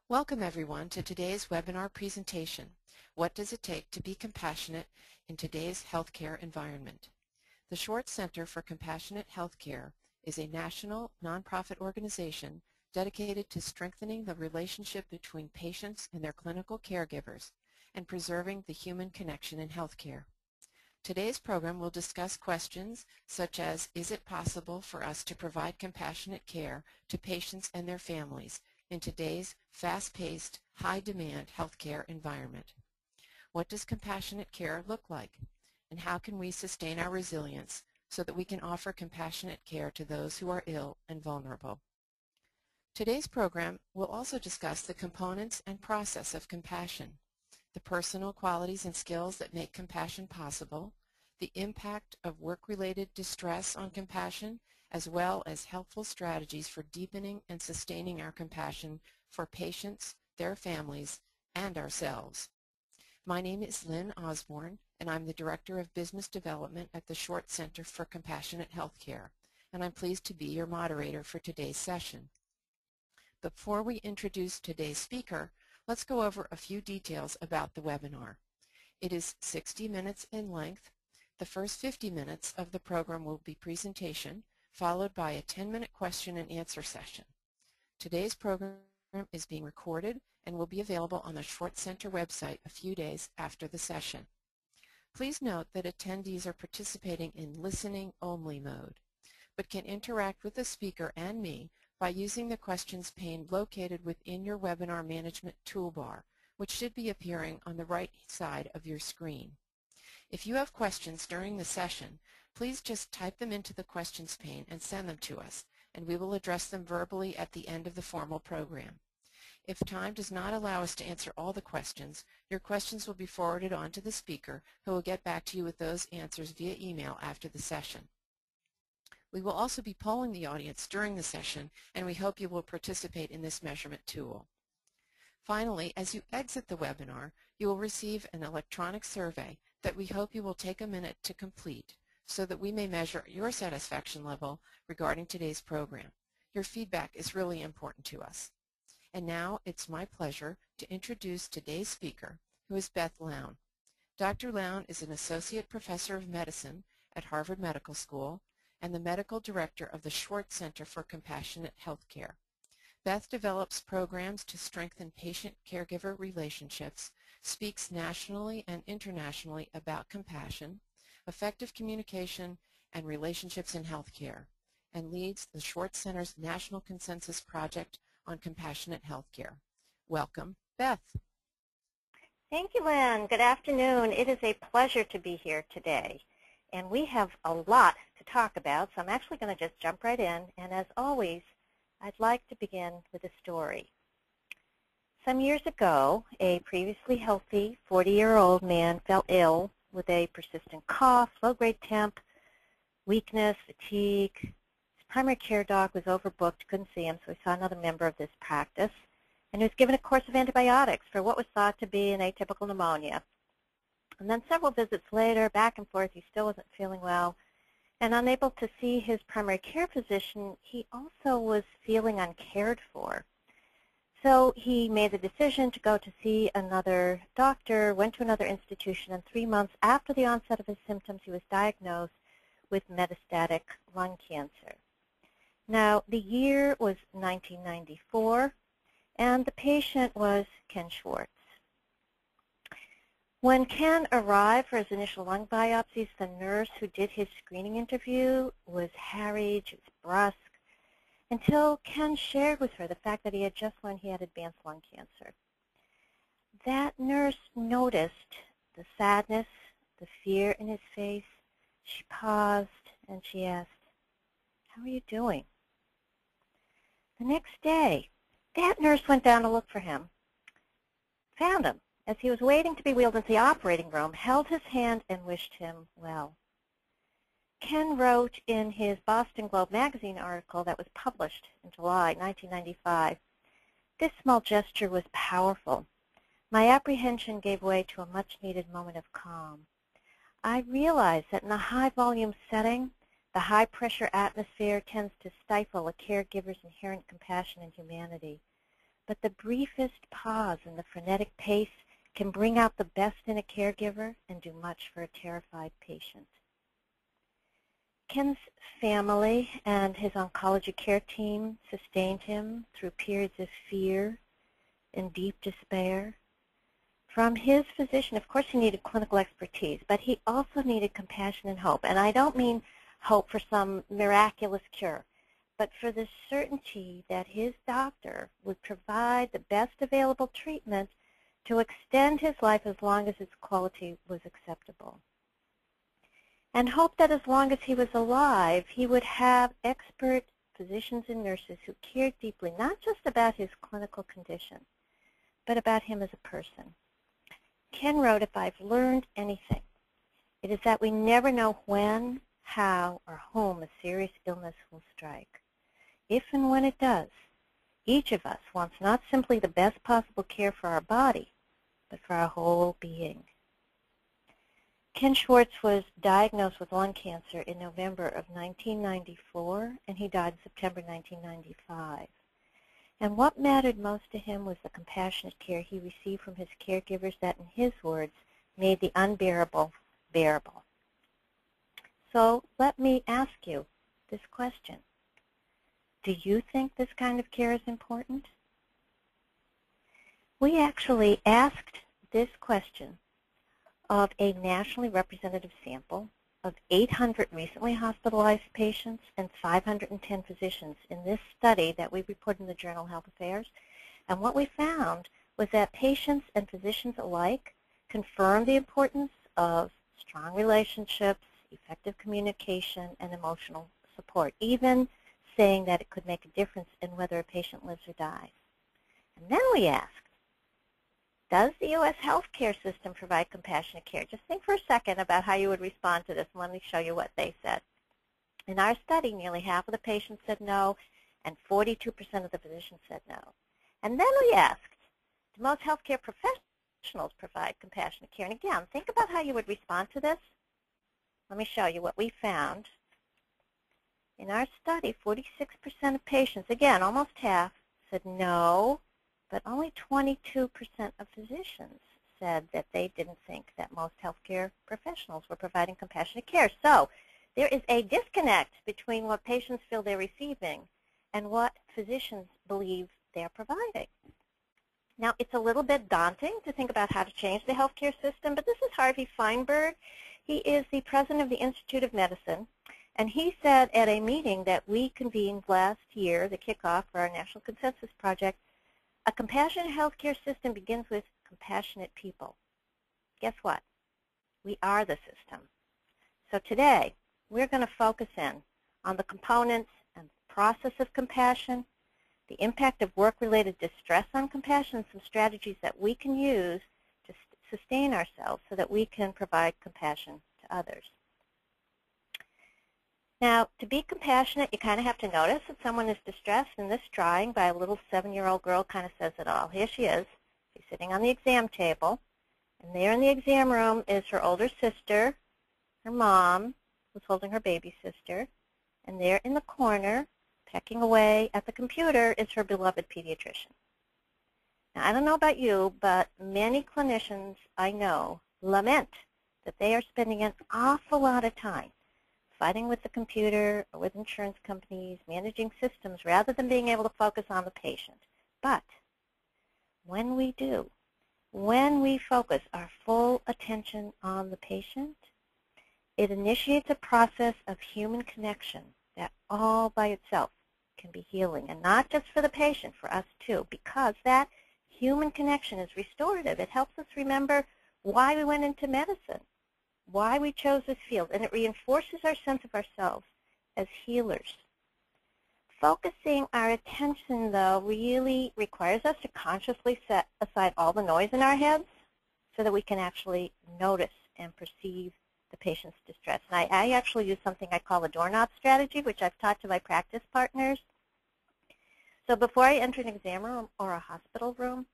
Welcome everyone to today's webinar presentation, What Does It Take to Be Compassionate in Today's Healthcare Environment? The Schwartz Center for Compassionate Healthcare is a national nonprofit organization dedicated to strengthening the relationship between patients and their clinical caregivers and preserving the human connection in healthcare. Today's program will discuss questions such as, is it possible for us to provide compassionate care to patients and their families in today's fast-paced, high-demand healthcare environment? What does compassionate care look like? And how can we sustain our resilience so that we can offer compassionate care to those who are ill and vulnerable? Today's program will also discuss the components and process of compassion, the personal qualities and skills that make compassion possible, the impact of work-related distress on compassion, as well as helpful strategies for deepening and sustaining our compassion for patients, their families, and ourselves. My name is Lynn Osborne, and I'm the Director of Business Development at the Schwartz Center for Compassionate Healthcare, and I'm pleased to be your moderator for today's session. Before we introduce today's speaker, let's go over a few details about the webinar. It is 60 minutes in length. The first 50 minutes of the program will be presentation, followed by a 10-minute question and answer session. Today's program is being recorded and will be available on the Schwartz Center website a few days after the session. Please note that attendees are participating in listening-only mode, but can interact with the speaker and me by using the questions pane located within your webinar management toolbar, which should be appearing on the right side of your screen. If you have questions during the session, please just type them into the questions pane and send them to us, and we will address them verbally at the end of the formal program. If time does not allow us to answer all the questions, your questions will be forwarded on to the speaker, who will get back to you with those answers via email after the session. We will also be polling the audience during the session, and we hope you will participate in this measurement tool. Finally, as you exit the webinar, you will receive an electronic survey that we hope you will take a minute to complete so that we may measure your satisfaction level regarding today's program. Your feedback is really important to us. And now it's my pleasure to introduce today's speaker, who is Beth Lown. Dr. Lown is an Associate Professor of Medicine at Harvard Medical School and the Medical Director of the Schwartz Center for Compassionate Healthcare. Beth develops programs to strengthen patient-caregiver relationships, speaks nationally and internationally about compassion, effective communication, and relationships in healthcare, and leads the Schwartz Center's National Consensus Project on Compassionate Healthcare. Welcome, Beth. Thank you, Lynn. Good afternoon. It is a pleasure to be here today. And we have a lot to talk about, so I'm actually going to just jump right in. And as always, I'd like to begin with a story. Some years ago, a previously healthy 40-year-old man fell ill with a persistent cough, low-grade temp, weakness, fatigue. His primary care doc was overbooked, couldn't see him, so he saw another member of this practice, and he was given a course of antibiotics for what was thought to be an atypical pneumonia. And then several visits later, back and forth, he still wasn't feeling well. And unable to see his primary care physician, he also was feeling uncared for. So he made the decision to go to see another doctor, went to another institution, and 3 months after the onset of his symptoms, he was diagnosed with metastatic lung cancer. Now, the year was 1994, and the patient was Ken Schwartz. When Ken arrived for his initial lung biopsies, the nurse who did his screening interview was harried, she was brusque, until Ken shared with her the fact that he had just learned he had advanced lung cancer. That nurse noticed the sadness, the fear in his face. She paused and she asked, "How are you doing?" The next day, that nurse went down to look for him, found him as he was waiting to be wheeled into the operating room, held his hand and wished him well. Ken wrote in his Boston Globe magazine article that was published in July 1995, "This small gesture was powerful. My apprehension gave way to a much-needed moment of calm. I realized that in a high-volume setting, the high-pressure atmosphere tends to stifle a caregiver's inherent compassion and humanity. but the briefest pause in the frenetic pace can bring out the best in a caregiver and do much for a terrified patient. Ken's family and his oncology care team sustained him through periods of fear and deep despair. From his physician, of course, he needed clinical expertise, but he also needed compassion and hope. And I don't mean hope for some miraculous cure, but for the certainty that his doctor would provide the best available treatment to extend his life as long as its quality was acceptable. And hope that as long as he was alive, he would have expert physicians and nurses who cared deeply, not just about his clinical condition, but about him as a person. Ken wrote, "If I've learned anything, it is that we never know when, how, or whom a serious illness will strike. If and when it does, each of us wants not simply the best possible care for our body, but for our whole being." Ken Schwartz was diagnosed with lung cancer in November of 1994, and he died in September 1995. And what mattered most to him was the compassionate care he received from his caregivers that, in his words, made the unbearable bearable. So let me ask you this question. Do you think this kind of care is important? We actually asked this question of a nationally representative sample of 800 recently hospitalized patients and 510 physicians in this study that we reported in the journal Health Affairs. And what we found was that patients and physicians alike confirmed the importance of strong relationships, effective communication, and emotional support, even saying that it could make a difference in whether a patient lives or dies. And then we asked, does the U.S. healthcare system provide compassionate care? Just think for a second about how you would respond to this, and let me show you what they said. In our study, nearly half of the patients said no, and 42% of the physicians said no. And then we asked, do most healthcare professionals provide compassionate care? And again, think about how you would respond to this. Let me show you what we found. In our study, 46% of patients, again, almost half, said no, but only 22% of physicians said that they didn't think that most healthcare professionals were providing compassionate care. So there is a disconnect between what patients feel they're receiving and what physicians believe they're providing. Now, it's a little bit daunting to think about how to change the healthcare system, but this is Harvey Feinberg. He is the president of the Institute of Medicine, and he said at a meeting that we convened last year, the kickoff for our National Consensus Project, a compassionate healthcare system begins with compassionate people. Guess what? We are the system. So today, we're going to focus in on the components and process of compassion, the impact of work-related distress on compassion, and some strategies that we can use to sustain ourselves so that we can provide compassion to others. Now, to be compassionate, you kind of have to notice that someone is distressed, and this drawing by a little 7-year-old girl kind of says it all. Here she is. She's sitting on the exam table, and there in the exam room is her older sister, her mom, who's holding her baby sister, and there in the corner, pecking away at the computer, is her beloved pediatrician. Now, I don't know about you, but many clinicians I know lament that they are spending an awful lot of time fighting with the computer or with insurance companies, managing systems, rather than being able to focus on the patient. But when we do, when we focus our full attention on the patient, it initiates a process of human connection that all by itself can be healing, and not just for the patient, for us too, because that human connection is restorative. It helps us remember why we went into medicine, why we chose this field, and it reinforces our sense of ourselves as healers. Focusing our attention, though, really requires us to consciously set aside all the noise in our heads so that we can actually notice and perceive the patient's distress. And I actually use something I call the doorknob strategy, which I've taught to my practice partners. So before I enter an exam room or a hospital room,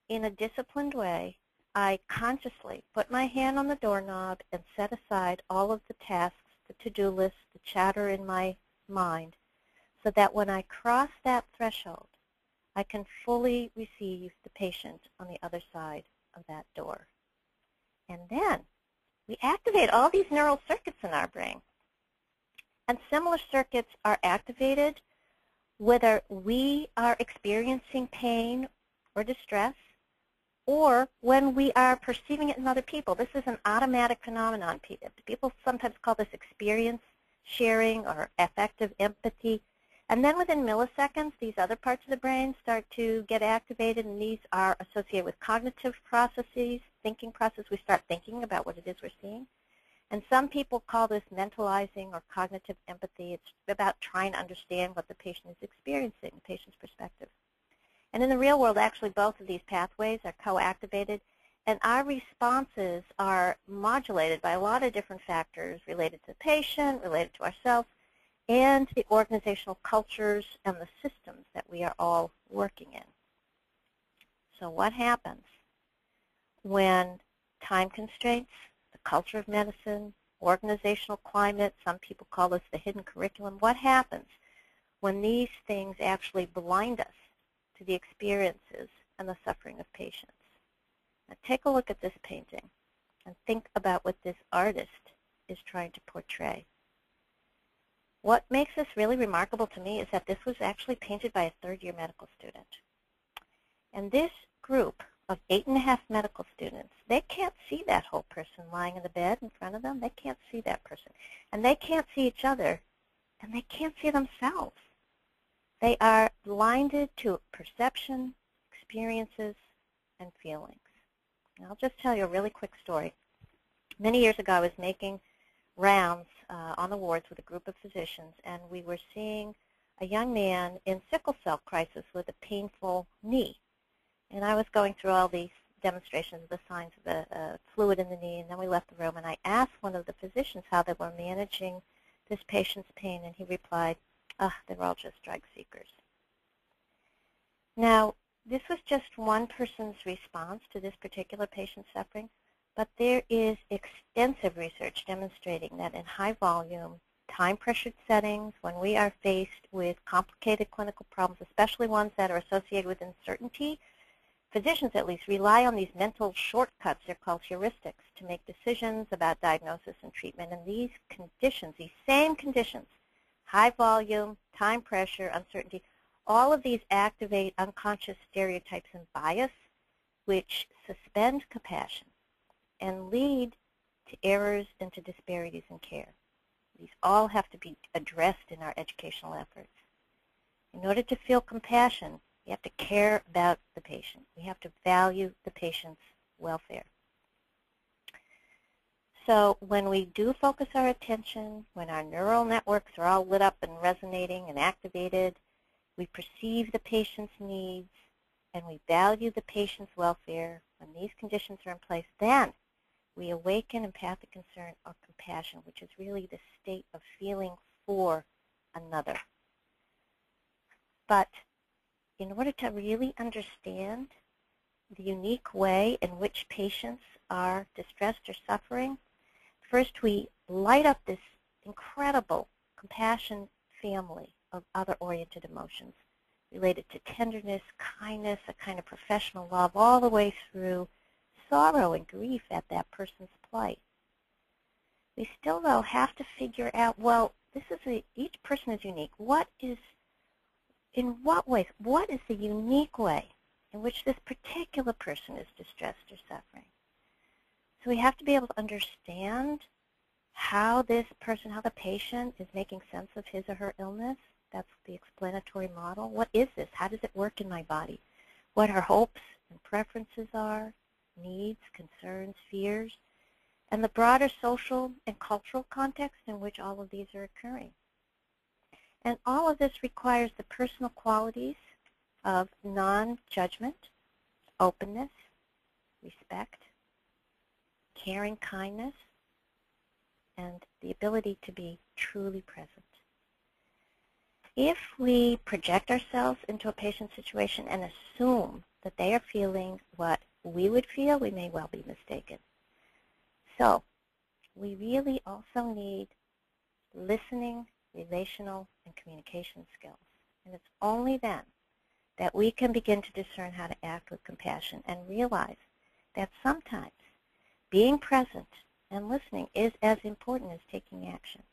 in a disciplined way, I consciously put my hand on the doorknob and set aside all of the tasks, the to-do list, the chatter in my mind, so that when I cross that threshold, I can fully receive the patient on the other side of that door. And then we activate all these neural circuits in our brain. And similar circuits are activated whether we are experiencing pain or distress or when we are perceiving it in other people. This is an automatic phenomenon. People sometimes call this experience sharing or affective empathy. And then within milliseconds, these other parts of the brain start to get activated, and these are associated with cognitive processes, thinking process. We start thinking about what it is we're seeing. And some people call this mentalizing or cognitive empathy. It's about trying to understand what the patient is experiencing, the patient's perspective. And in the real world, actually, both of these pathways are co-activated, and our responses are modulated by a lot of different factors related to the patient, related to ourselves, and the organizational cultures and the systems that we are all working in. So what happens when time constraints, the culture of medicine, organizational climate, some people call this the hidden curriculum, what happens when these things actually blind us to the experiences and the suffering of patients? Now take a look at this painting and think about what this artist is trying to portray. What makes this really remarkable to me is that this was actually painted by a third-year medical student. And this group of 8.5 medical students, they can't see that whole person lying in the bed in front of them. They can't see that person. And they can't see each other, and they can't see themselves. They are blinded to perception, experiences, and feelings. And I'll just tell you a really quick story. Many years ago, I was making rounds on the wards with a group of physicians, and we were seeing a young man in sickle cell crisis with a painful knee. And I was going through all these demonstrations of the signs of the fluid in the knee, and then we left the room, and I asked one of the physicians how they were managing this patient's pain, and he replied, they were all just drug seekers. Now, this was just one person's response to this particular patient's suffering, but there is extensive research demonstrating that in high-volume, time-pressured settings, when we are faced with complicated clinical problems, especially ones that are associated with uncertainty, physicians at least rely on these mental shortcuts, they're called heuristics, to make decisions about diagnosis and treatment. And these conditions, these same conditions, high volume, time pressure, uncertainty, all of these activate unconscious stereotypes and bias, which suspend compassion and lead to errors and to disparities in care. These all have to be addressed in our educational efforts. In order to feel compassion, we have to care about the patient. We have to value the patient's welfare. So when we do focus our attention, when our neural networks are all lit up and resonating and activated, we perceive the patient's needs, and we value the patient's welfare, when these conditions are in place, then we awaken empathic concern or compassion, which is really the state of feeling for another. But in order to really understand the unique way in which patients are distressed or suffering, first we light up this incredible compassion family of other-oriented emotions related to tenderness, kindness, a kind of professional love, all the way through sorrow and grief at that person's plight. We still, though, have to figure out, well, each person is unique. In what ways, what is the unique way in which this particular person is distressed or suffering? So we have to be able to understand how this person, how the patient is making sense of his or her illness. That's the explanatory model. What is this? How does it work in my body? What her hopes and preferences are, needs, concerns, fears, and the broader social and cultural context in which all of these are occurring. And all of this requires the personal qualities of non-judgment, openness, respect, caring kindness, and the ability to be truly present. If we project ourselves into a patient's situation and assume that they are feeling what we would feel, we may well be mistaken. So we really also need listening, relational, and communication skills. And it's only then that we can begin to discern how to act with compassion and realize that sometimes being present and listening is as important as taking action.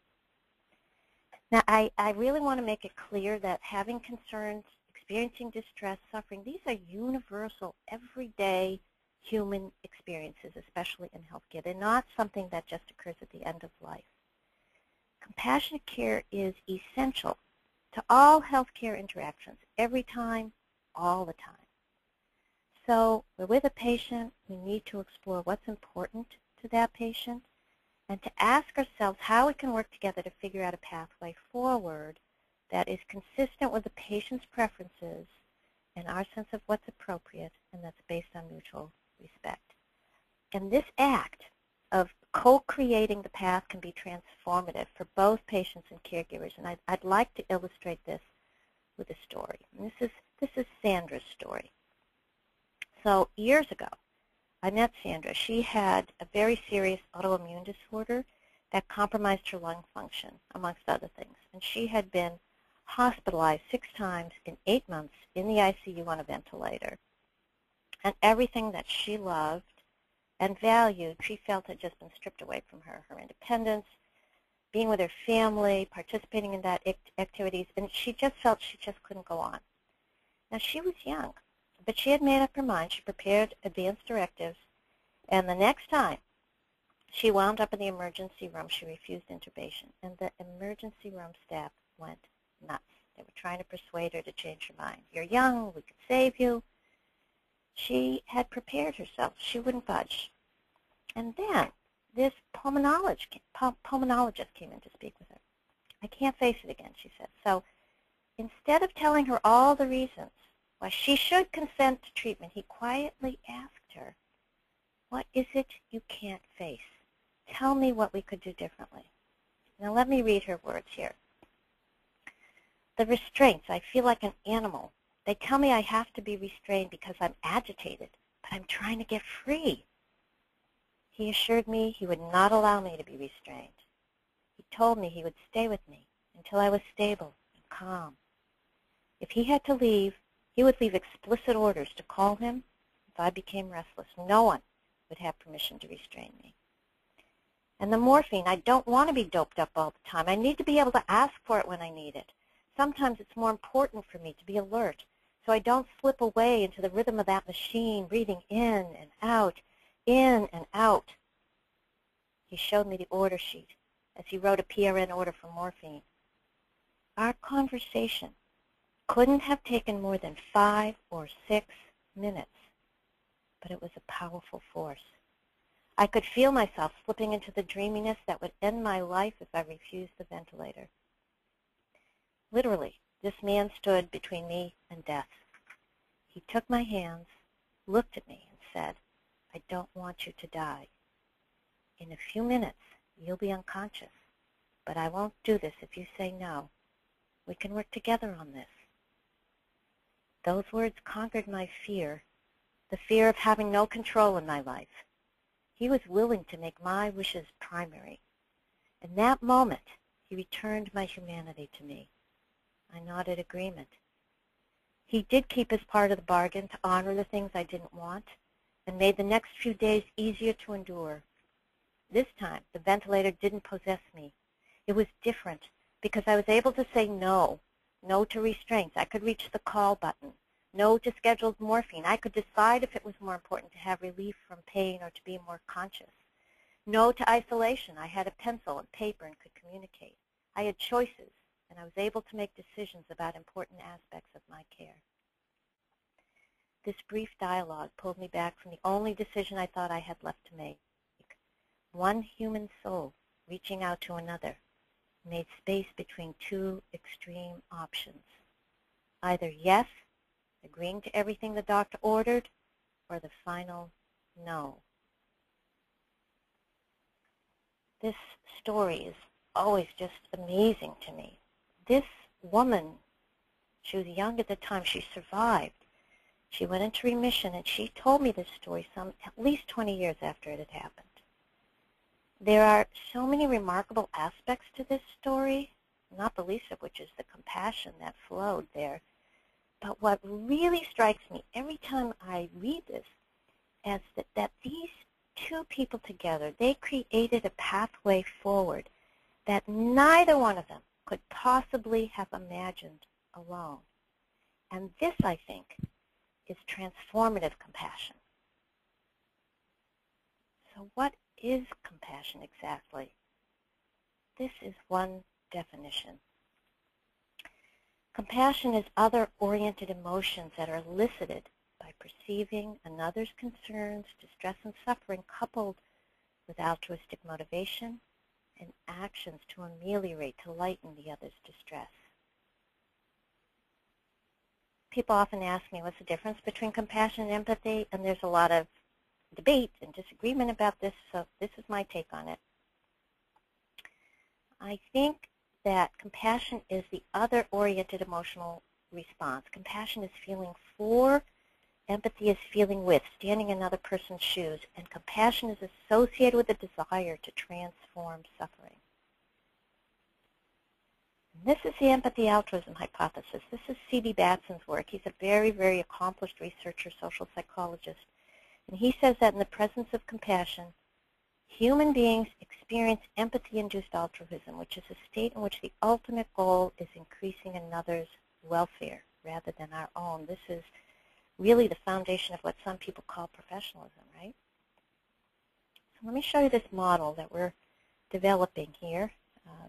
Now, I really want to make it clear that having concerns, experiencing distress, suffering, these are universal, everyday human experiences, especially in healthcare. They're not something that just occurs at the end of life. Compassionate care is essential to all healthcare interactions, every time, all the time. So we're with a patient, we need to explore what's important to that patient and to ask ourselves how we can work together to figure out a pathway forward that is consistent with the patient's preferences and our sense of what's appropriate, and that's based on mutual respect. And this act of co-creating the path can be transformative for both patients and caregivers, and I'd like to illustrate this with a story. And this is Sandra's story. So years ago, I met Sandra. She had a very serious autoimmune disorder that compromised her lung function, amongst other things. And she had been hospitalized 6 times in 8 months in the ICU on a ventilator. And everything that she loved and valued, she felt had just been stripped away from her. Her independence, being with her family, participating in that activities, and she just felt she just couldn't go on. Now, she was young, but she had made up her mind. She prepared advance directives, and the next time she wound up in the emergency room, she refused intubation, and the emergency room staff went nuts. They were trying to persuade her to change her mind. You're young, we could save you. She had prepared herself. She wouldn't budge. And then this pulmonologist came in to speak with her. I can't face it again, she said. So instead of telling her all the reasons why she should consent to treatment, he quietly asked her, what is it you can't face? Tell me what we could do differently. Now let me read her words here. The restraints, I feel like an animal. They tell me I have to be restrained because I'm agitated, but I'm trying to get free. He assured me he would not allow me to be restrained. He told me he would stay with me until I was stable and calm. If he had to leave, he would leave explicit orders to call him if I became restless. No one would have permission to restrain me. And the morphine, I don't want to be doped up all the time. I need to be able to ask for it when I need it. Sometimes it's more important for me to be alert so I don't slip away into the rhythm of that machine, breathing in and out, in and out. He showed me the order sheet as he wrote a PRN order for morphine. Our conversation couldn't have taken more than 5 or 6 minutes, but it was a powerful force. I could feel myself slipping into the dreaminess that would end my life if I refused the ventilator. Literally, this man stood between me and death. He took my hands, looked at me, and said, I don't want you to die. In a few minutes, you'll be unconscious, but I won't do this if you say no. We can work together on this. Those words conquered my fear, the fear of having no control in my life. He was willing to make my wishes primary. In that moment, he returned my humanity to me. I nodded agreement. He did keep his part of the bargain to honor the things I didn't want and made the next few days easier to endure. This time, the ventilator didn't possess me. It was different because I was able to say no. No to restraints. I could reach the call button. No to scheduled morphine. I could decide if it was more important to have relief from pain or to be more conscious. No to isolation. I had a pencil and paper and could communicate. I had choices, and I was able to make decisions about important aspects of my care. This brief dialogue pulled me back from the only decision I thought I had left to make. One human soul reaching out to another made space between 2 extreme options. Either yes, agreeing to everything the doctor ordered, or the final no. This story is always just amazing to me. This woman, she was young at the time, she survived. She went into remission, and she told me this story at least 20 years after it had happened. There are so many remarkable aspects to this story, not the least of which is the compassion that flowed there. But what really strikes me every time I read this is that these two people together, they created a pathway forward that neither one of them could possibly have imagined alone. And this, I think, is transformative compassion. So what is compassion exactly? This is one definition. Compassion is other-oriented emotions that are elicited by perceiving another's concerns, distress, and suffering coupled with altruistic motivation and actions to ameliorate, to lighten the other's distress. People often ask me what's the difference between compassion and empathy, and there's a lot of debate and disagreement about this, so this is my take on it. I think that compassion is the other-oriented emotional response. Compassion is feeling for, empathy is feeling with, standing in another person's shoes, and compassion is associated with a desire to transform suffering. And this is the empathy-altruism hypothesis. This is C.D. Batson's work. He's a very, very accomplished researcher, social psychologist. And he says that in the presence of compassion, human beings experience empathy-induced altruism, which is a state in which the ultimate goal is increasing another's welfare rather than our own. This is really the foundation of what some people call professionalism, right? So let me show you this model that we're developing here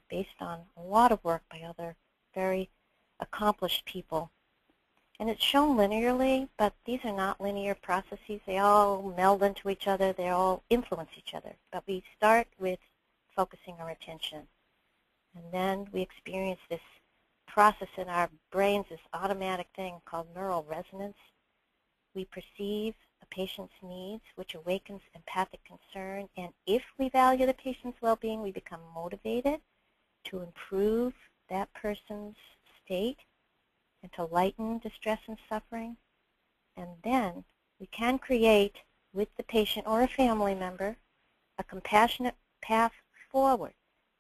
based on a lot of work by other very accomplished people. And it's shown linearly, but these are not linear processes. They all meld into each other. They all influence each other. But we start with focusing our attention. And then we experience this process in our brains, this automatic thing called neural resonance. We perceive a patient's needs, which awakens empathic concern. And if we value the patient's well-being, we become motivated to improve that person's state and to lighten distress and suffering. And then we can create with the patient or a family member a compassionate path forward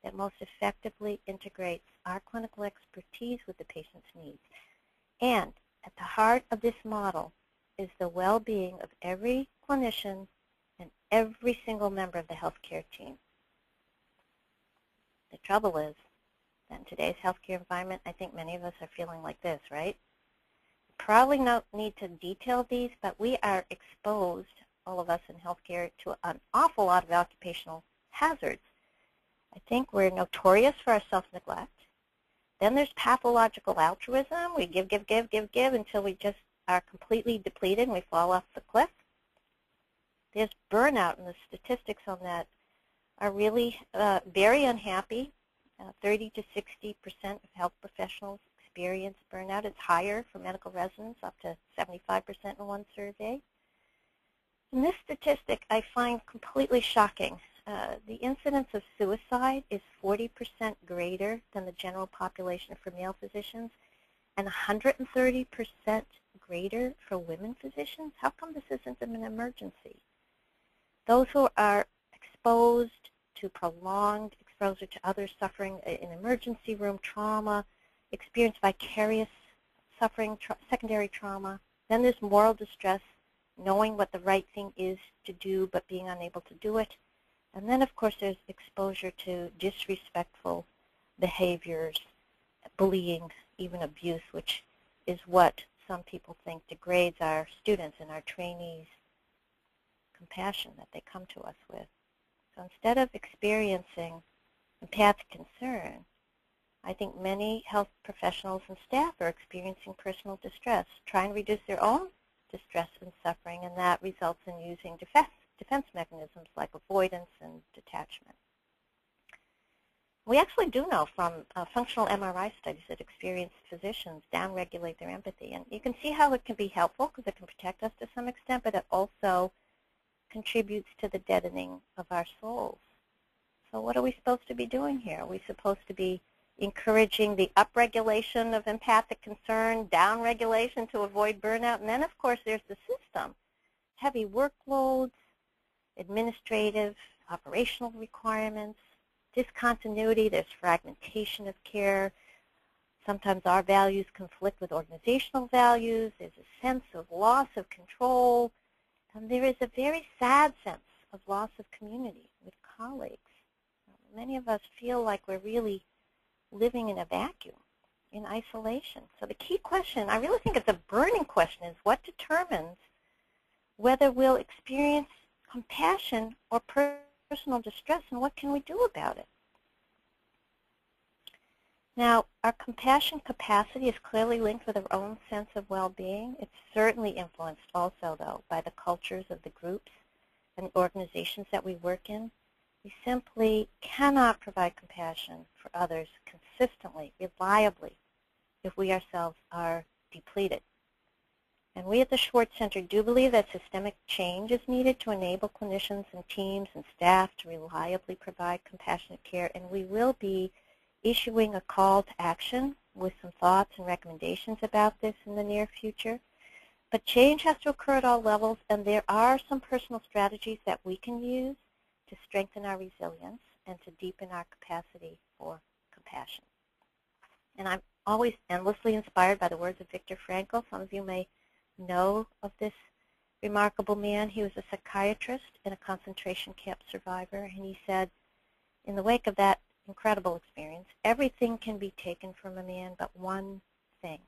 that most effectively integrates our clinical expertise with the patient's needs. And at the heart of this model is the well-being of every clinician and every single member of the healthcare team. The trouble is that in today's healthcare environment, I think many of us are feeling like this, right? Probably no need to detail these, but we are exposed, all of us in healthcare, to an awful lot of occupational hazards. I think we're notorious for our self-neglect. Then there's pathological altruism. We give until we just are completely depleted and we fall off the cliff. There's burnout, and the statistics on that are really very unhappy. 30 to 60% of health professionals experience burnout. It's higher for medical residents, up to 75% in one survey. And this statistic I find completely shocking. The incidence of suicide is 40% greater than the general population for male physicians and 130% greater for women physicians. How come this isn't an emergency? Those who are exposed to prolonged exposure to others suffering in emergency room trauma, experience vicarious suffering, secondary trauma. Then there's moral distress, knowing what the right thing is to do but being unable to do it. And then, of course, there's exposure to disrespectful behaviors, bullying, even abuse, which is what some people think degrades our students and our trainees' compassion that they come to us with. So instead of experiencing empathic concern, I think many health professionals and staff are experiencing personal distress, trying to reduce their own distress and suffering, and that results in using defense mechanisms like avoidance and detachment. We actually do know from functional MRI studies that experienced physicians downregulate their empathy. And you can see how it can be helpful because it can protect us to some extent, but it also contributes to the deadening of our souls. So what are we supposed to be doing here? Are we supposed to be encouraging the upregulation of empathic concern, downregulation to avoid burnout? And then, of course, there's the system. Heavy workloads, administrative, operational requirements, discontinuity, there's fragmentation of care, Sometimes our values conflict with organizational values. There's a sense of loss of control. And there is a very sad sense of loss of community with colleagues. Many of us feel like we're really living in a vacuum, in isolation. So the key question, I really think it's a burning question, is what determines whether we'll experience compassion or personal distress, and what can we do about it? Now, our compassion capacity is clearly linked with our own sense of well-being. It's certainly influenced also, though, by the cultures of the groups and organizations that we work in. We simply cannot provide compassion for others consistently, reliably, if we ourselves are depleted. And we at the Schwartz Center do believe that systemic change is needed to enable clinicians and teams and staff to reliably provide compassionate care, and we will be issuing a call to action with some thoughts and recommendations about this in the near future. But change has to occur at all levels, and there are some personal strategies that we can use to strengthen our resilience and to deepen our capacity for compassion. And I'm always endlessly inspired by the words of Viktor Frankl. Some of you may know of this remarkable man. He was a psychiatrist and a concentration camp survivor, and he said, in the wake of that incredible experience, everything can be taken from a man but one thing,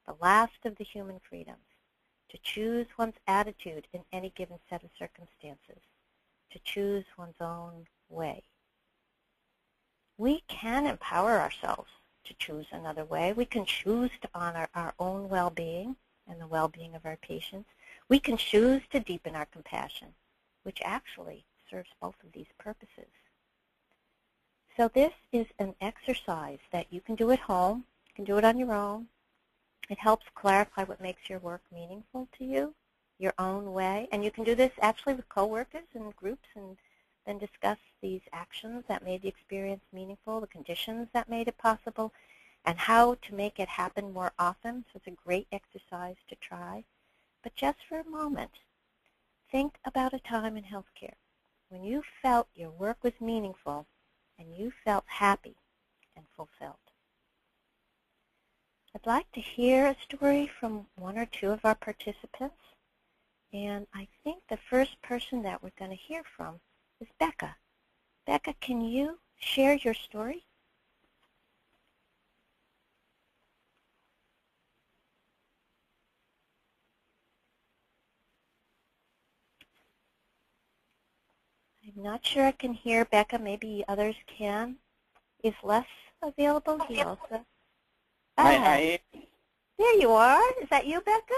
the last of the human freedoms, to choose one's attitude in any given set of circumstances, to choose one's own way. We can empower ourselves to choose another way. We can choose to honor our own well-being and the well-being of our patients. We can choose to deepen our compassion, which actually serves both of these purposes. So this is an exercise that you can do at home. You can do it on your own. It helps clarify what makes your work meaningful to you, your own way. And you can do this actually with coworkers and groups, and then discuss these actions that made the experience meaningful, the conditions that made it possible, and how to make it happen more often. So it's a great exercise to try. But just for a moment, think about a time in healthcare when you felt your work was meaningful and you felt happy and fulfilled. I'd like to hear a story from one or two of our participants. And I think the first person that we're going to hear from is Becca. Becca, can you share your story? I'm not sure I can hear Becca. Maybe others can. Is Les available? He also. I There you are. Is that you, Becca?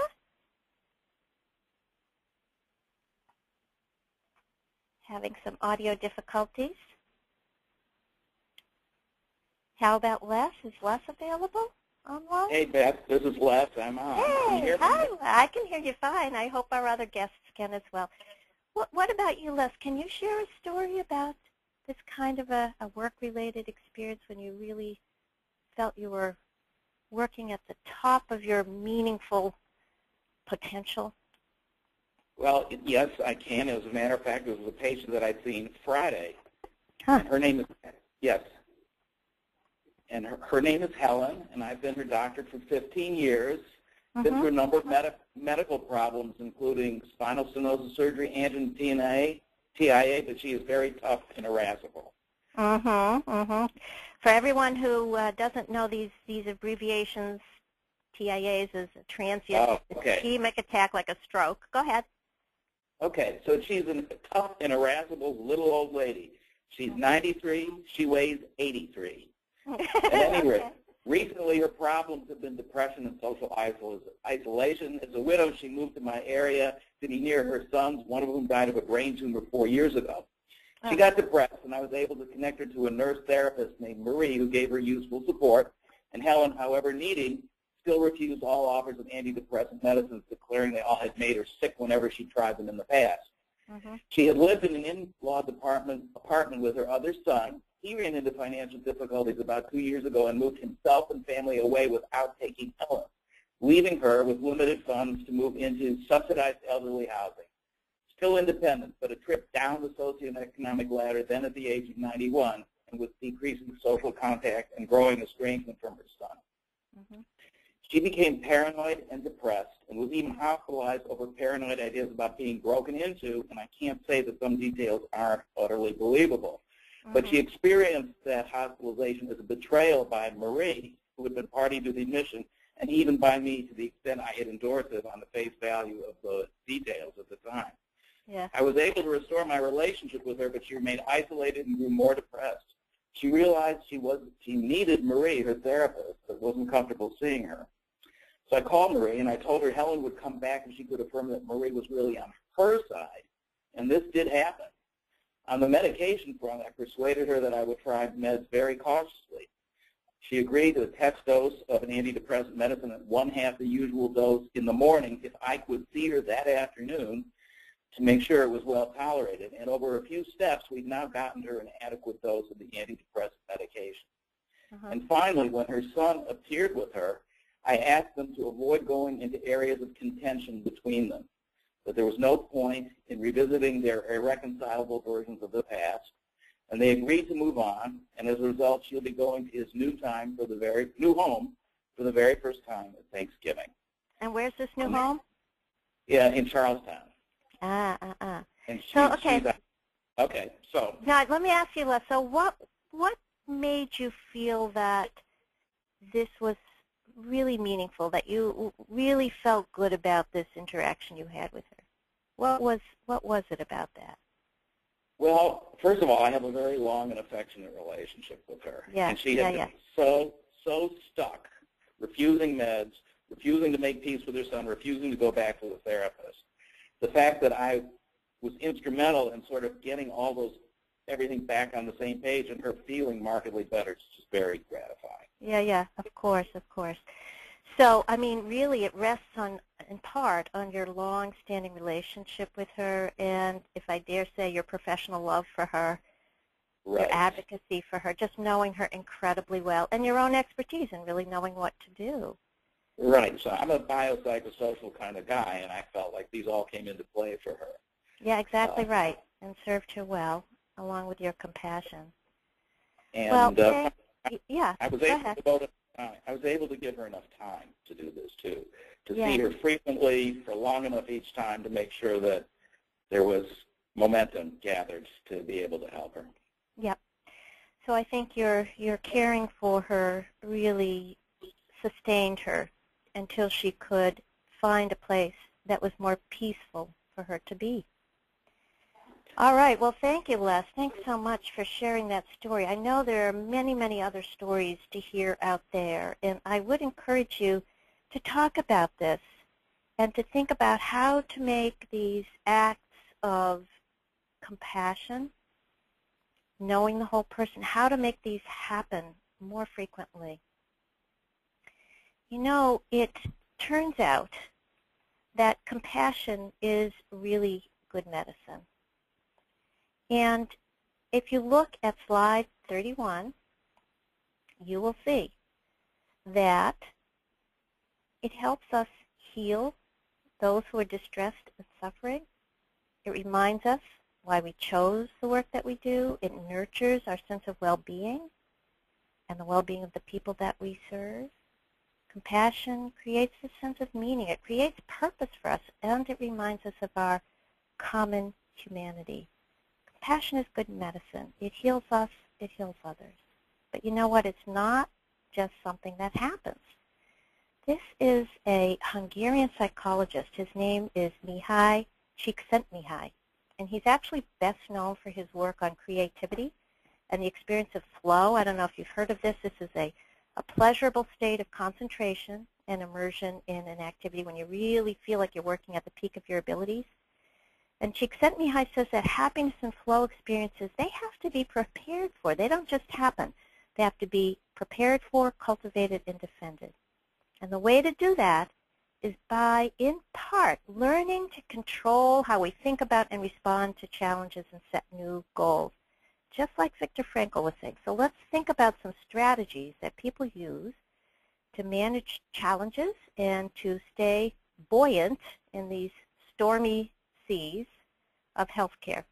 Having some audio difficulties. How about Les? Is Les available online? Hey, Beth, this is Les. I'm on. Can you Hey, hear me? hi. I can hear you fine. I hope our other guests can as well. What about you, Les? Can you share a story about this kind of a work-related experience when you really felt you were working at the top of your meaningful potential? Well, yes, I can. As a matter of fact, it was a patient that I'd seen Friday. Huh. And her name is, yes. And her name is Helen, and I've been her doctor for 15 years. Been through a number of medical problems, including spinal stenosis surgery, angina, TIA, but she is very tough and irascible. For everyone who doesn't know these abbreviations, TIAs is a transient ischemic attack like a stroke. Go ahead. Okay, so she's a tough and irascible little old lady. She's 93. She weighs 83. At any rate, recently her problems have been depression and social isolation. As a widow, she moved to my area to be near her sons, one of whom died of a brain tumor 4 years ago. She got depressed, and I was able to connect her to a nurse therapist named Marie who gave her useful support. And Helen, however needing, still refused all offers of antidepressant medicines, declaring they all had made her sick whenever she tried them in the past. She had lived in an in-law apartment with her other son. He ran into financial difficulties about 2 years ago and moved himself and family away without taking Helen, leaving her with limited funds to move into subsidized elderly housing. Still independent, but a trip down the socioeconomic ladder then at the age of 91, and with decreasing social contact and growing estrangement from her son. Mm-hmm. She became paranoid and depressed and was even hospitalized over paranoid ideas about being broken into, and I can't say that some details aren't utterly believable. But she experienced that hospitalization as a betrayal by Marie, who had been party to the admission, and even by me to the extent I had endorsed it on the face value of the details at the time. Yeah. I was able to restore my relationship with her, but she remained isolated and grew more depressed. She realized she needed Marie, her therapist, but wasn't comfortable seeing her. So I called Marie, and I told her Helen would come back and she could affirm that Marie was really on her side, and this did happen. On the medication front, I persuaded her that I would try meds very cautiously. She agreed to a test dose of an antidepressant medicine at 1/2 the usual dose in the morning if I could see her that afternoon to make sure it was well tolerated. And over a few steps, we've now gotten her an adequate dose of the antidepressant medication. And finally, when her son appeared with her, I asked them to avoid going into areas of contention between them, that there was no point in revisiting their irreconcilable versions of the past, and they agreed to move on, and as a result, she'll be going to his new home for the very first time at Thanksgiving. And where's this new home? Yeah, in Charlestown. And so now let me ask you, Les. So what made you feel that this was really meaningful, that you really felt good about this interaction you had with her? What was it about that? Well, first of all, I have a very long and affectionate relationship with her. Yeah, and she had been so stuck, refusing meds, refusing to make peace with her son, refusing to go back to the therapist. The fact that I was instrumental in sort of getting everything back on the same page and her feeling markedly better is just very gratifying. Yeah, of course. So, I mean, really it rests in part on your long-standing relationship with her and, if I dare say, your professional love for her, your advocacy for her, just knowing her incredibly well, and your own expertise in really knowing what to do. Right. So I'm a biopsychosocial kind of guy, and I felt like these all came into play for her. Yeah, exactly right, and served her well, along with your compassion. And I was able to give her enough time to do this too, to see her frequently for long enough each time to make sure that there was momentum gathered to be able to help her. Yep. So I think your caring for her really sustained her until she could find a place that was more peaceful for her to be. All right. Well, thank you, Les. Thanks so much for sharing that story. I know there are many, many other stories to hear out there, and I would encourage you to talk about this and to think about how to make these acts of compassion, knowing the whole person, how to make these happen more frequently. You know, it turns out that compassion is really good medicine. And if you look at slide 31, you will see that it helps us heal those who are distressed and suffering. It reminds us why we chose the work that we do. It nurtures our sense of well-being and the well-being of the people that we serve. Compassion creates a sense of meaning. It creates purpose for us, and it reminds us of our common humanity. Compassion is good medicine. It heals us. It heals others. But you know what? It's not just something that happens. This is a Hungarian psychologist. His name is Mihai Csikszentmihalyi, and he's actually best known for his work on creativity and the experience of flow. I don't know if you've heard of this. This is a pleasurable state of concentration and immersion in an activity when you really feel like you're working at the peak of your abilities. And Csikszentmihalyi says that happiness and flow experiences, they have to be prepared for. They don't just happen. They have to be prepared for, cultivated, and defended. And the way to do that is by, in part, learning to control how we think about and respond to challenges and set new goals, just like Viktor Frankl was saying. So let's think about some strategies that people use to manage challenges and to stay buoyant in these stormy seas of healthcare.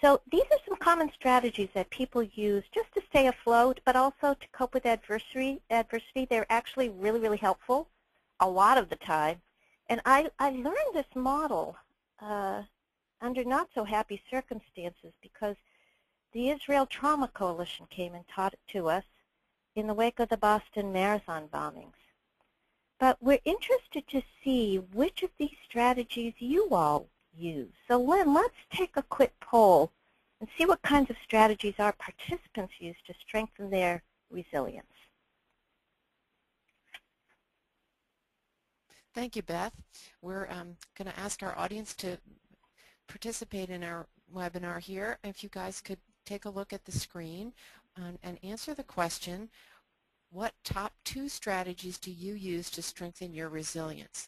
So these are some common strategies that people use just to stay afloat, but also to cope with adversity. They're actually really, really helpful a lot of the time. And I learned this model under not so happy circumstances because the Israel Trauma Coalition came and taught it to us in the wake of the Boston Marathon bombings. But we're interested to see which of these strategies you all use. So Lynn, let's take a quick poll and see what kinds of strategies our participants use to strengthen their resilience. Thank you, Beth. We're going to ask our audience to participate in our webinar here. If you guys could take a look at the screen and answer the question, what top 2 strategies do you use to strengthen your resilience?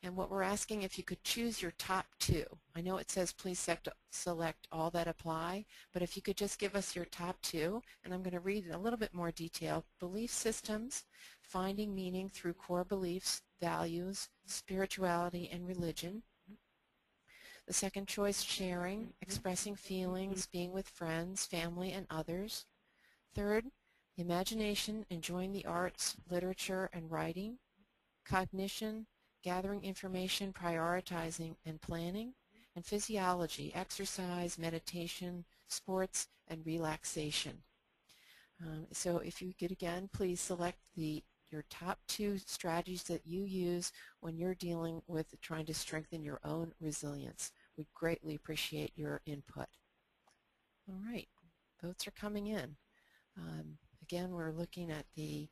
And what we're asking, if you could choose your top 2. I know it says please select all that apply, but if you could just give us your top 2, and I'm going to read in a little bit more detail. Belief systems, finding meaning through core beliefs, values, spirituality, and religion. The second choice, sharing, expressing feelings, being with friends, family, and others. Third, imagination, enjoying the arts, literature, and writing. Cognition, gathering information, prioritizing, and planning. And physiology, exercise, meditation, sports, and relaxation. So if you could again, please select your top 2 strategies that you use when you're dealing with trying to strengthen your own resilience. We greatly appreciate your input. All right, votes are coming in. Again, we're looking at the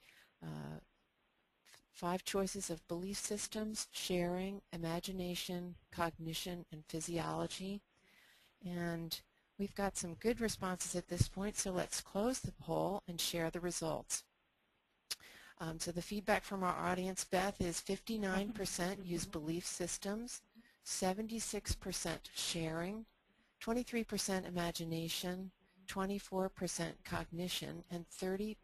5 choices of belief systems, sharing, imagination, cognition, and physiology. And we've got some good responses at this point, so let's close the poll and share the results. So the feedback from our audience, Beth, is 59% use belief systems, 76% sharing, 23% imagination, 24% cognition, and 34%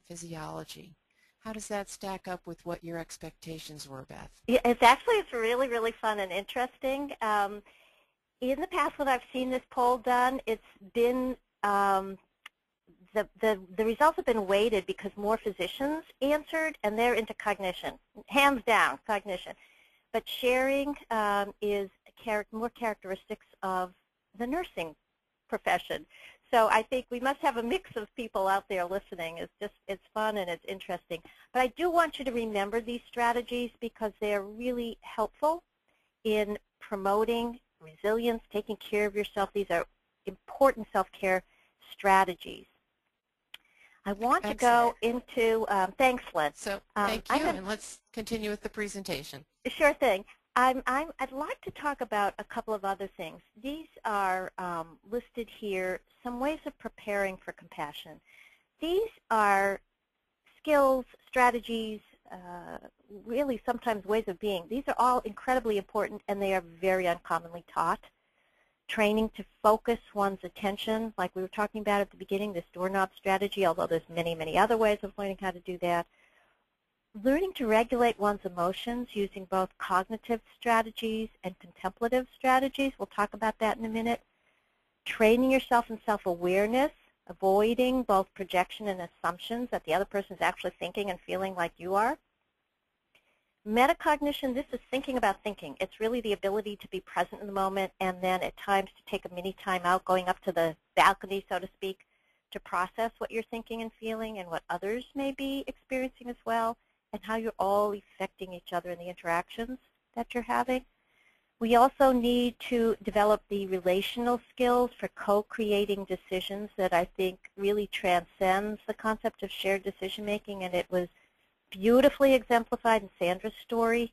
physiology. How does that stack up with what your expectations were, Beth? Yeah, it's really, really fun and interesting. In the past, when I've seen this poll done, it's been the results have been weighted because more physicians answered, and they're into cognition, hands down, cognition. But sharing is more characteristics of the nursing profession. So I think we must have a mix of people out there listening. It's fun and it's interesting. But I do want you to remember these strategies because they're really helpful in promoting resilience, taking care of yourself. These are important self-care strategies. I want to go into, thanks, Lynn. So thank you, and let's continue with the presentation. Sure thing. I'd like to talk about a couple of other things. These are listed here, some ways of preparing for compassion. These are skills, strategies, really sometimes ways of being. These are all incredibly important, and they are very uncommonly taught. Training to focus one's attention, like we were talking about at the beginning, this doorknob strategy, although there's many, many other ways of learning how to do that. Learning to regulate one's emotions using both cognitive strategies and contemplative strategies. We'll talk about that in a minute. Training yourself in self-awareness, avoiding both projection and assumptions that the other person is actually thinking and feeling like you are. Metacognition, this is thinking about thinking. It's really the ability to be present in the moment and then at times to take a mini time out, going up to the balcony, so to speak, to process what you're thinking and feeling and what others may be experiencing as well, and how you're all affecting each other in the interactions that you're having. We also need to develop the relational skills for co-creating decisions that I think really transcends the concept of shared decision-making, and it was beautifully exemplified in Sandra's story.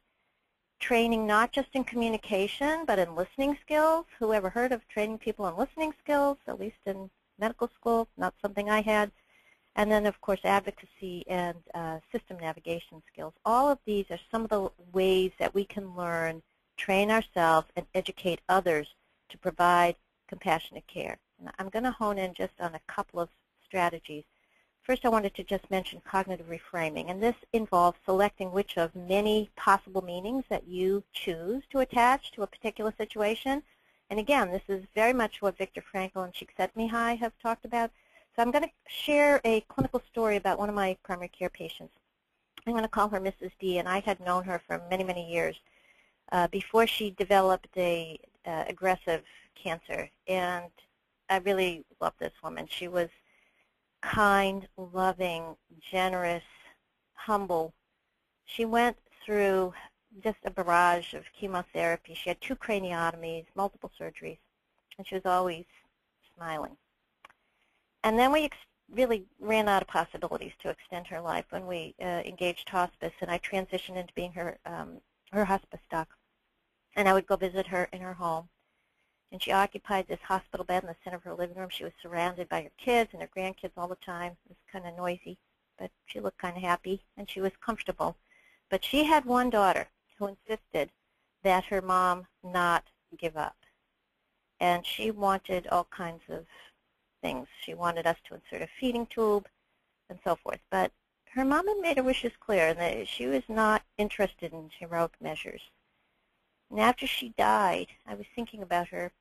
Training not just in communication, but in listening skills. Who ever heard of training people in listening skills, at least in medical school? Not something I had. And then, of course, advocacy and system navigation skills. All of these are some of the ways that we can learn, train ourselves, and educate others to provide compassionate care. And I'm going to hone in just on a couple of strategies. First, I wanted to just mention cognitive reframing, and this involves selecting which of many possible meanings that you choose to attach to a particular situation And again, this is very much what Viktor Frankl and Csikszentmihalyi have talked about. So I'm going to share a clinical story about one of my primary care patients. I'm going to call her Mrs. D, and I had known her for many, many years before she developed a aggressive cancer. And I really love this woman. She was kind, loving, generous, humble. She went through just a barrage of chemotherapy. She had 2 craniotomies, multiple surgeries, and she was always smiling. And then we really ran out of possibilities to extend her life when we engaged hospice, and I transitioned into being her hospice doc. And I would go visit her in her home. And she occupied this hospital bed in the center of her living room. She was surrounded by her kids and her grandkids all the time. It was kind of noisy, but she looked kind of happy, and she was comfortable. But she had one daughter who insisted that her mom not give up. And she wanted all kinds of things. She wanted us to insert a feeding tube and so forth. But her mom had made her wishes clear, and that she was not interested in heroic measures. And after she died, I was thinking about her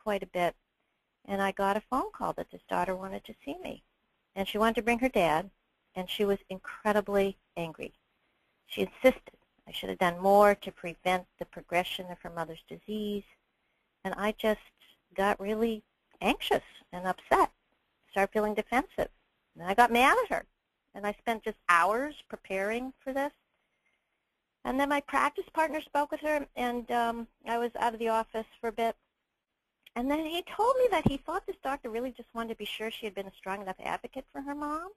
quite a bit, and I got a phone call that this daughter wanted to see me. And she wanted to bring her dad, and she was incredibly angry. She insisted I should have done more to prevent the progression of her mother's disease, and I just got really anxious and upset, started feeling defensive. And I got mad at her, and I spent just hours preparing for this. And then my practice partner spoke with her, and I was out of the office for a bit. And then he told me that he thought this doctor really just wanted to be sure she had been a strong enough advocate for her mom.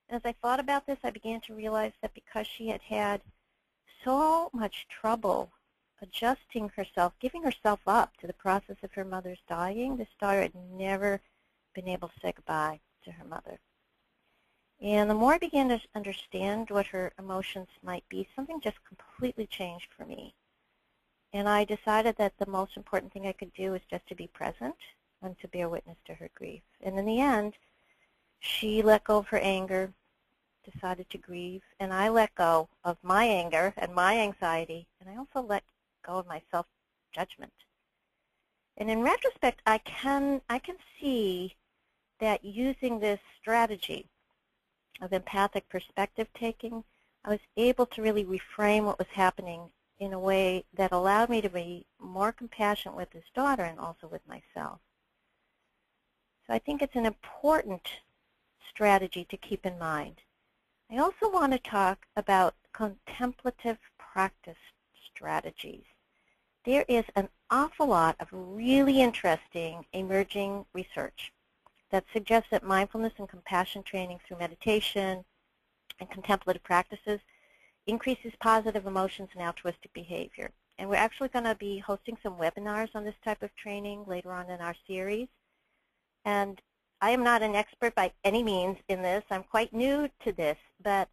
And as I thought about this, I began to realize that because she had had so much trouble adjusting herself, giving herself up to the process of her mother's dying, this daughter had never been able to say goodbye to her mother. And the more I began to understand what her emotions might be, something just completely changed for me. And I decided that the most important thing I could do was just to be present and to bear witness to her grief. And in the end, she let go of her anger, decided to grieve, and I let go of my anger and my anxiety, and I also let go of my self-judgment. And in retrospect, I can see that using this strategy of empathic perspective taking, I was able to really reframe what was happening in a way that allowed me to be more compassionate with this daughter and also with myself. So I think it's an important strategy to keep in mind. I also want to talk about contemplative practice strategies. There is an awful lot of really interesting emerging research that suggests that mindfulness and compassion training through meditation and contemplative practices increases positive emotions and altruistic behavior. And we're actually going to be hosting some webinars on this type of training later on in our series. And I am not an expert by any means in this. I'm quite new to this, but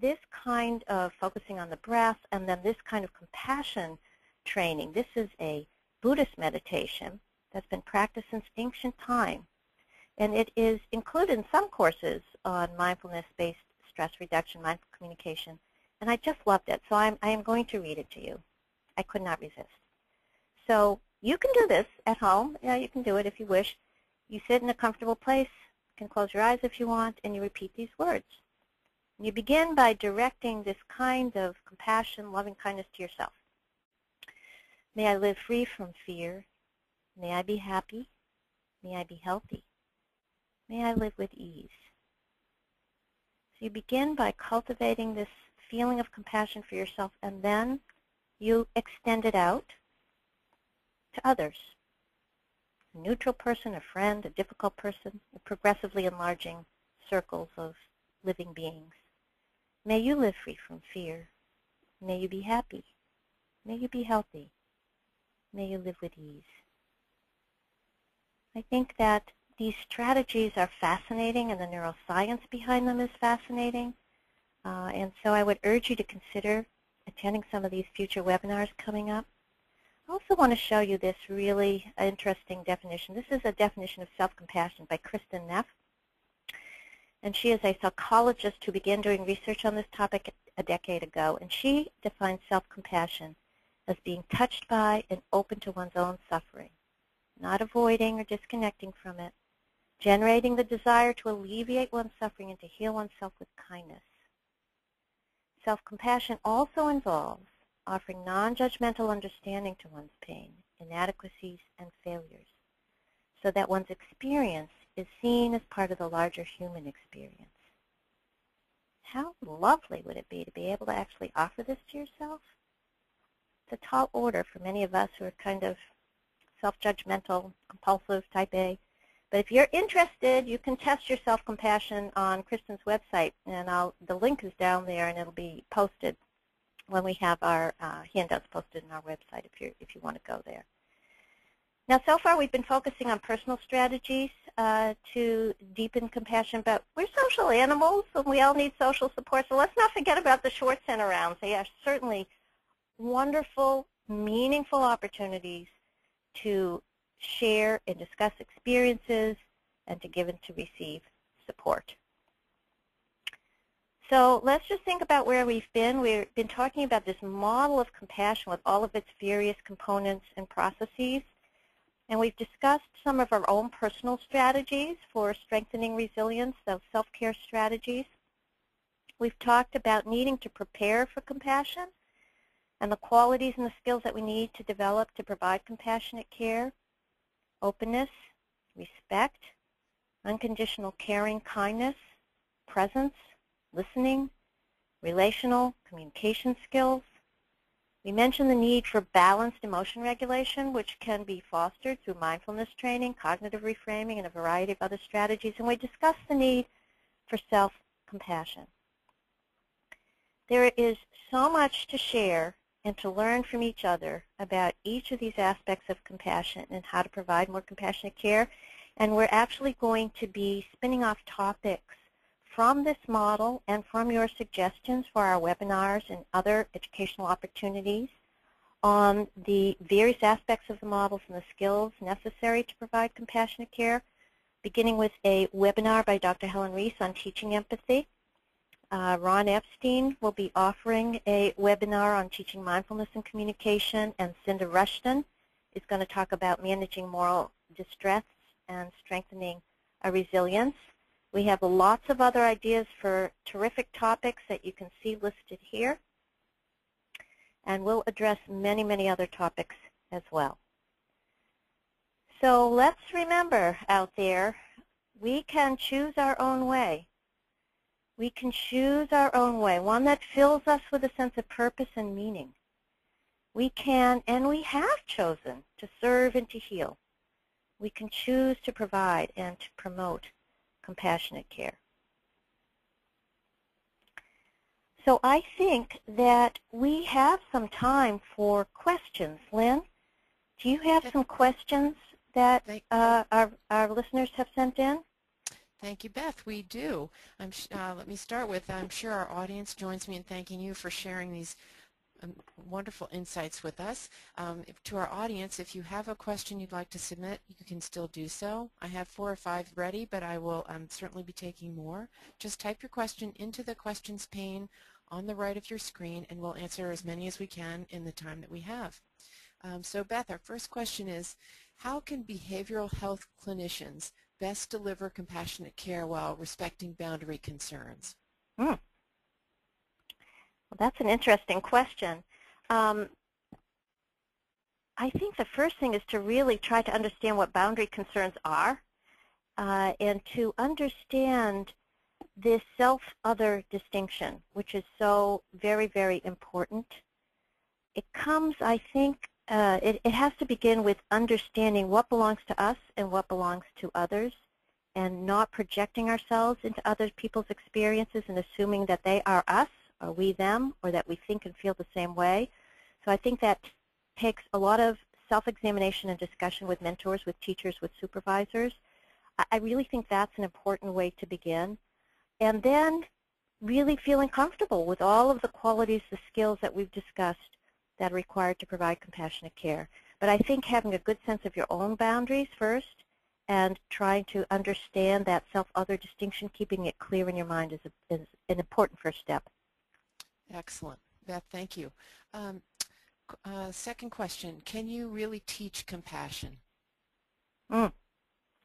this kind of focusing on the breath and then this kind of compassion training, this is a Buddhist meditation that's been practiced since ancient time. And it is included in some courses on mindfulness-based stress reduction, mindful communication, and I just loved it. So I am going to read it to you. I could not resist. So you can do this at home. Yeah, you can do it if you wish. You sit in a comfortable place, you can close your eyes if you want, and you repeat these words. And you begin by directing this kind of compassion, loving kindness to yourself. May I live free from fear. May I be happy. May I be healthy. May I live with ease. So you begin by cultivating this feeling of compassion for yourself, and then you extend it out to others. A neutral person, a friend, a difficult person, progressively enlarging circles of living beings. May you live free from fear. May you be happy. May you be healthy. May you live with ease. I think that these strategies are fascinating, and the neuroscience behind them is fascinating. And so I would urge you to consider attending some of these future webinars coming up. I also want to show you this really interesting definition. This is a definition of self-compassion by Kristen Neff. And she is a psychologist who began doing research on this topic a decade ago. And she defines self-compassion as being touched by and open to one's own suffering. not avoiding or disconnecting from it, generating the desire to alleviate one's suffering and to heal oneself with kindness. Self-compassion also involves offering non-judgmental understanding to one's pain, inadequacies, and failures, so that one's experience is seen as part of the larger human experience. How lovely would it be to be able to actually offer this to yourself? It's a tall order for many of us who are kind of self-judgmental, compulsive, type A. But if you're interested, you can test your self-compassion on Kristen's website, and the link is down there, and it'll be posted when we have our handouts posted on our website if you want to go there. Now, so far we've been focusing on personal strategies to deepen compassion, but we're social animals, and we all need social support, so let's not forget about the short center rounds. They are certainly wonderful, meaningful opportunities to share and discuss experiences and to give and to receive support. So let's just think about where we've been. We've been talking about this model of compassion with all of its various components and processes. And we've discussed some of our own personal strategies for strengthening resilience, those self-care strategies. We've talked about needing to prepare for compassion and the qualities and the skills that we need to develop to provide compassionate care: openness, respect, unconditional caring, kindness, presence, listening, relational communication skills. We mentioned the need for balanced emotion regulation, which can be fostered through mindfulness training, cognitive reframing, and a variety of other strategies. And we discussed the need for self-compassion. There is so much to share and to learn from each other about each of these aspects of compassion and how to provide more compassionate care. And we're actually going to be spinning off topics from this model and from your suggestions for our webinars and other educational opportunities on the various aspects of the models and the skills necessary to provide compassionate care, beginning with a webinar by Dr. Helen Reese on teaching empathy. Ron Epstein will be offering a webinar on teaching mindfulness and communication, and Cinda Rushton is going to talk about managing moral distress and strengthening resilience. We have lots of other ideas for terrific topics that you can see listed here, and we'll address many, many other topics as well. So let's remember out there, we can choose our own way. We can choose our own way, one that fills us with a sense of purpose and meaning. We can, and we have chosen, to serve and to heal. We can choose to provide and to promote compassionate care. So I think that we have some time for questions. Lynn, do you have some questions that our listeners have sent in? Thank you, Beth. We do. Let me start with, I'm sure our audience joins me in thanking you for sharing these wonderful insights with us. To our audience, if you have a question you'd like to submit, you can still do so. I have 4 or 5 ready, but I will certainly be taking more. Just type your question into the questions pane on the right of your screen, and we'll answer as many as we can in the time that we have. So Beth, our first question is, how can behavioral health clinicians best deliver compassionate care while respecting boundary concerns? Well, that's an interesting question. I think the first thing is to really try to understand what boundary concerns are and to understand this self-other distinction, which is so very, very important. It comes, I think, it has to begin with understanding what belongs to us and what belongs to others, and not projecting ourselves into other people's experiences and assuming that they are us or we them, or that we think and feel the same way. So I think that takes a lot of self-examination and discussion with mentors, with teachers, with supervisors. I really think that's an important way to begin. And then really feeling comfortable with all of the qualities, the skills that we've discussed that are required to provide compassionate care. But I think having a good sense of your own boundaries first and trying to understand that self-other distinction, keeping it clear in your mind is an important first step. Excellent. Beth, thank you. Second question, can you really teach compassion? Mm.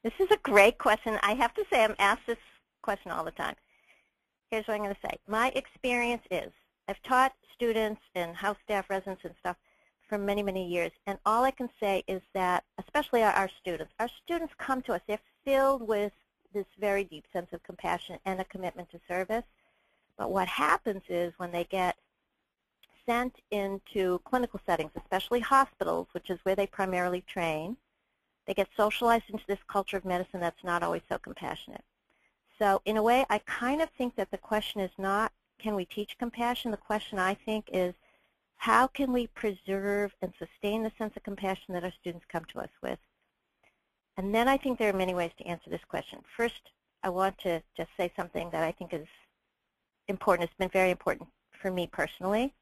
This is a great question. I have to say I'm asked this question all the time. Here's what I'm going to say. My experience is I've taught students and house staff, residents and stuff for many, many years, and all I can say is that, especially our students come to us. They're filled with this very deep sense of compassion and a commitment to service. But what happens is when they get sent into clinical settings, especially hospitals, which is where they primarily train, they get socialized into this culture of medicine that's not always so compassionate. So in a way, I kind of think that the question is not, can we teach compassion? The question, I think, is how can we preserve and sustain the sense of compassion that our students come to us with? And then I think there are many ways to answer this question. First, I want to just say something that I think is important. It's been very important for me personally.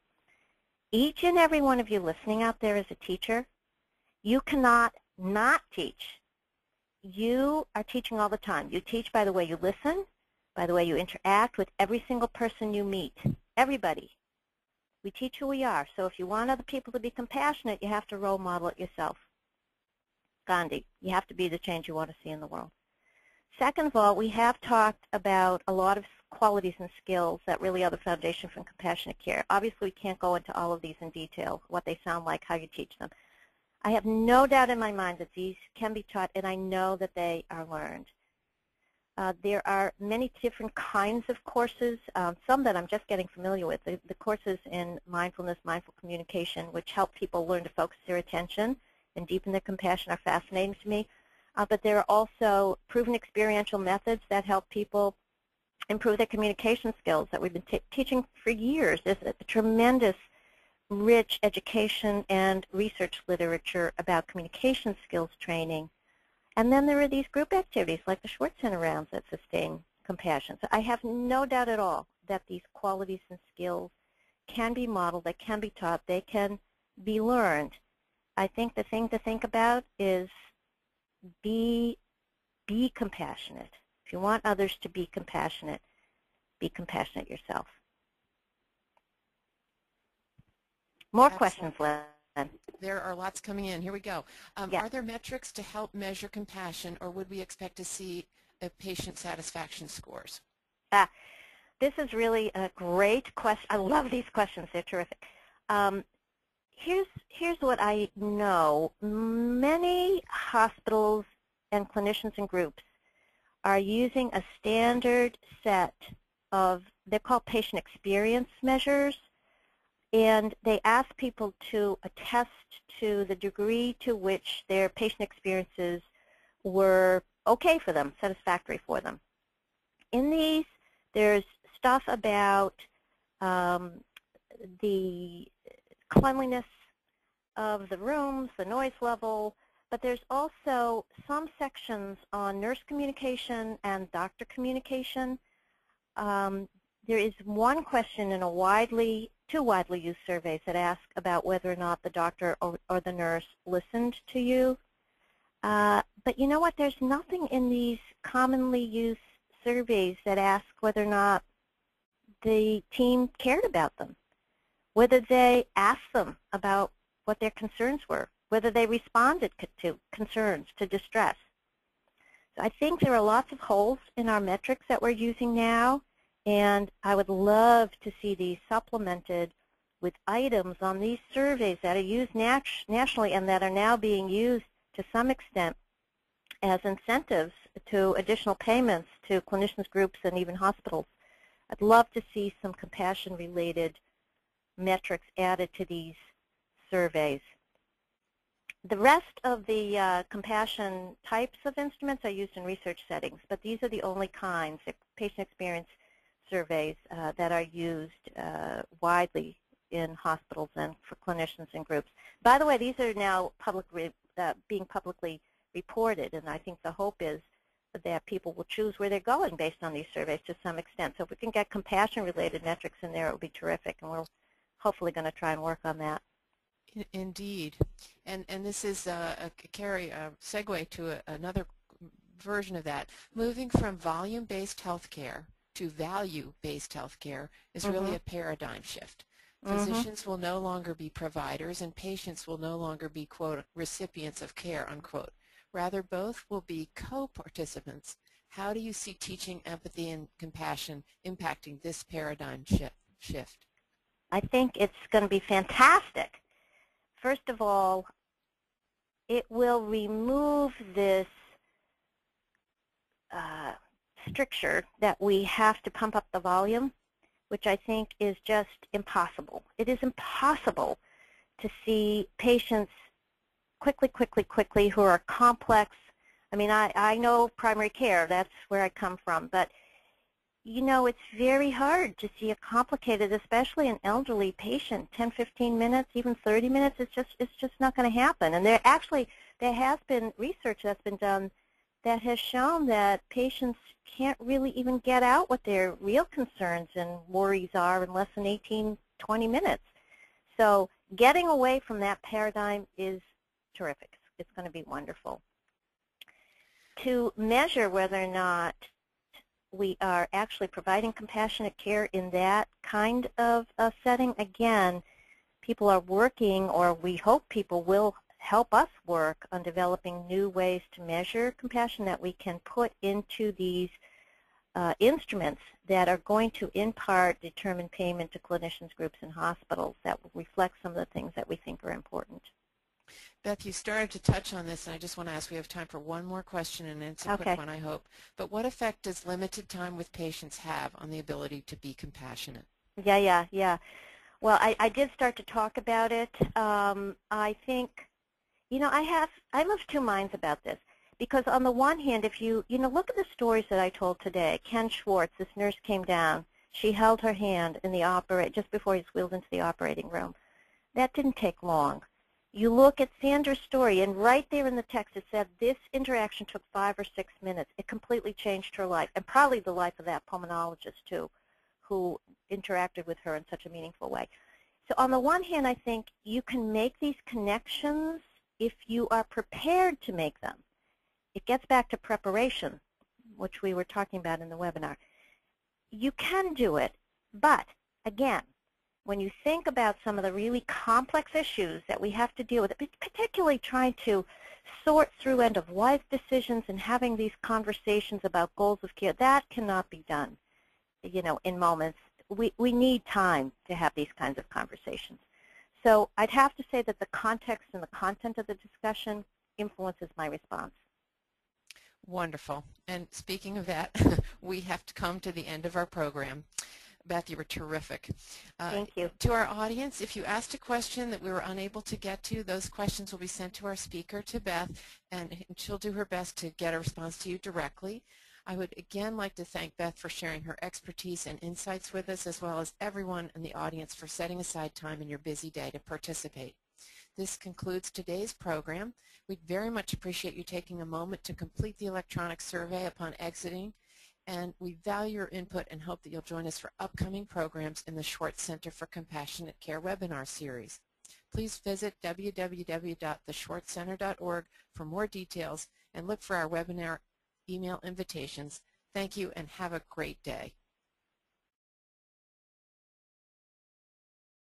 Each and every one of you listening out there as a teacher, you cannot not teach. You are teaching all the time. You teach by the way you listen, by the way you interact with every single person you meet, everybody. We teach who we are. So if you want other people to be compassionate, you have to role model it yourself. Gandhi, you have to be the change you want to see in the world. Second of all, we have talked about a lot of qualities and skills that really are the foundation for compassionate care. Obviously, we can't go into all of these in detail, what they sound like, how you teach them. I have no doubt in my mind that these can be taught, and I know that they are learned. There are many different kinds of courses, some that I'm just getting familiar with. The courses in mindfulness, mindful communication, which help people learn to focus their attention and deepen their compassion, are fascinating to me. But there are also proven experiential methods that help people improve their communication skills that we've been teaching for years. There's a tremendous rich education and research literature about communication skills training. And then there are these group activities like the Schwartz Center rounds that sustain compassion. So I have no doubt at all that these qualities and skills can be modeled, they can be taught, they can be learned. I think the thing to think about is be compassionate. If you want others to be compassionate yourself. More Excellent. questions, Lynn. There are lots coming in. Here we go. Yeah. Are there metrics to help measure compassion, or would we expect to see patient satisfaction scores? This is really a great question. I love these questions. They're terrific. Here's what I know. Many hospitals and clinicians and groups are using a standard set of, they're called patient experience measures, and they ask people to attest to the degree to which their patient experiences were okay for them, satisfactory for them. In these, there's stuff about the cleanliness of the rooms, the noise level, but there's also some sections on nurse communication and doctor communication. There is one question in two widely used surveys that ask about whether or not the doctor or the nurse listened to you. But you know what? There's nothing in these commonly used surveys that ask whether or not the team cared about them, whether they asked them about what their concerns were, whether they responded to concerns, to distress. So I think there are lots of holes in our metrics that we're using now, and I would love to see these supplemented with items on these surveys that are used nationally and that are now being used to some extent as incentives to additional payments to clinicians, groups, and even hospitals. I'd love to see some compassion-related metrics added to these surveys. The rest of the compassion types of instruments are used in research settings, but these are the only kinds of patient experience surveys that are used widely in hospitals and for clinicians and groups. By the way, these are now being publicly reported, and I think the hope is that people will choose where they're going based on these surveys to some extent. So if we can get compassion-related metrics in there, it would be terrific, and we're hopefully going to try and work on that. Indeed. And this is a segue to another version of that. Moving from volume-based healthcare to value-based healthcare is really a paradigm shift. Physicians will no longer be providers, and patients will no longer be, quote, recipients of care, unquote. Rather, both will be co-participants. How do you see teaching empathy and compassion impacting this paradigm shift? I think it's going to be fantastic. First of all, it will remove this stricture that we have to pump up the volume, which I think is just impossible. It is impossible to see patients quickly who are complex. I mean, I know primary care, that's where I come from, but you know, it's very hard to see a complicated, especially an elderly patient, 10, 15 minutes, even 30 minutes, it's just not going to happen. And there has been research that's been done that has shown that patients can't really even get out what their real concerns and worries are in less than 18, 20 minutes. So getting away from that paradigm is terrific. It's going to be wonderful. To measure whether or not we are actually providing compassionate care in that kind of setting, again, people are working, or we hope people will help us work on developing new ways to measure compassion that we can put into these instruments that are going to, in part, determine payment to clinicians, groups, and hospitals that will reflect some of the things that we think are important. Beth, you started to touch on this, and I just want to ask, we have time for one more question, and it's a quick one, I hope. But what effect does limited time with patients have on the ability to be compassionate? Yeah. Well, I did start to talk about it. I think, you know, I'm of two minds about this. Because on the one hand, if you look at the stories that I told today, Ken Schwartz, this nurse came down. She held her hand in the just before he was wheeled into the operating room. That didn't take long. You look at Sandra's story, and right there in the text it said this interaction took 5 or 6 minutes. It completely changed her life, and probably the life of that pulmonologist, too, who interacted with her in such a meaningful way. So on the one hand, I think you can make these connections if you are prepared to make them. It gets back to preparation, which we were talking about in the webinar. You can do it, but again, when you think about some of the really complex issues that we have to deal with, particularly trying to sort through end-of-life decisions and having these conversations about goals of care, that cannot be done, you know, in moments. We need time to have these kinds of conversations. So I'd have to say that the context and the content of the discussion influences my response. Wonderful. And speaking of that, we have to come to the end of our program. Beth, you were terrific. Thank you. To our audience, if you asked a question that we were unable to get to, those questions will be sent to our speaker, to Beth, and she'll do her best to get a response to you directly. I would again like to thank Beth for sharing her expertise and insights with us, as well as everyone in the audience for setting aside time in your busy day to participate. This concludes today's program. We'd very much appreciate you taking a moment to complete the electronic survey upon exiting, and we value your input and hope that you'll join us for upcoming programs in the Schwartz Center for Compassionate Care webinar series. Please visit www.theschwartzcenter.org for more details and look for our webinar email invitations. Thank you and have a great day.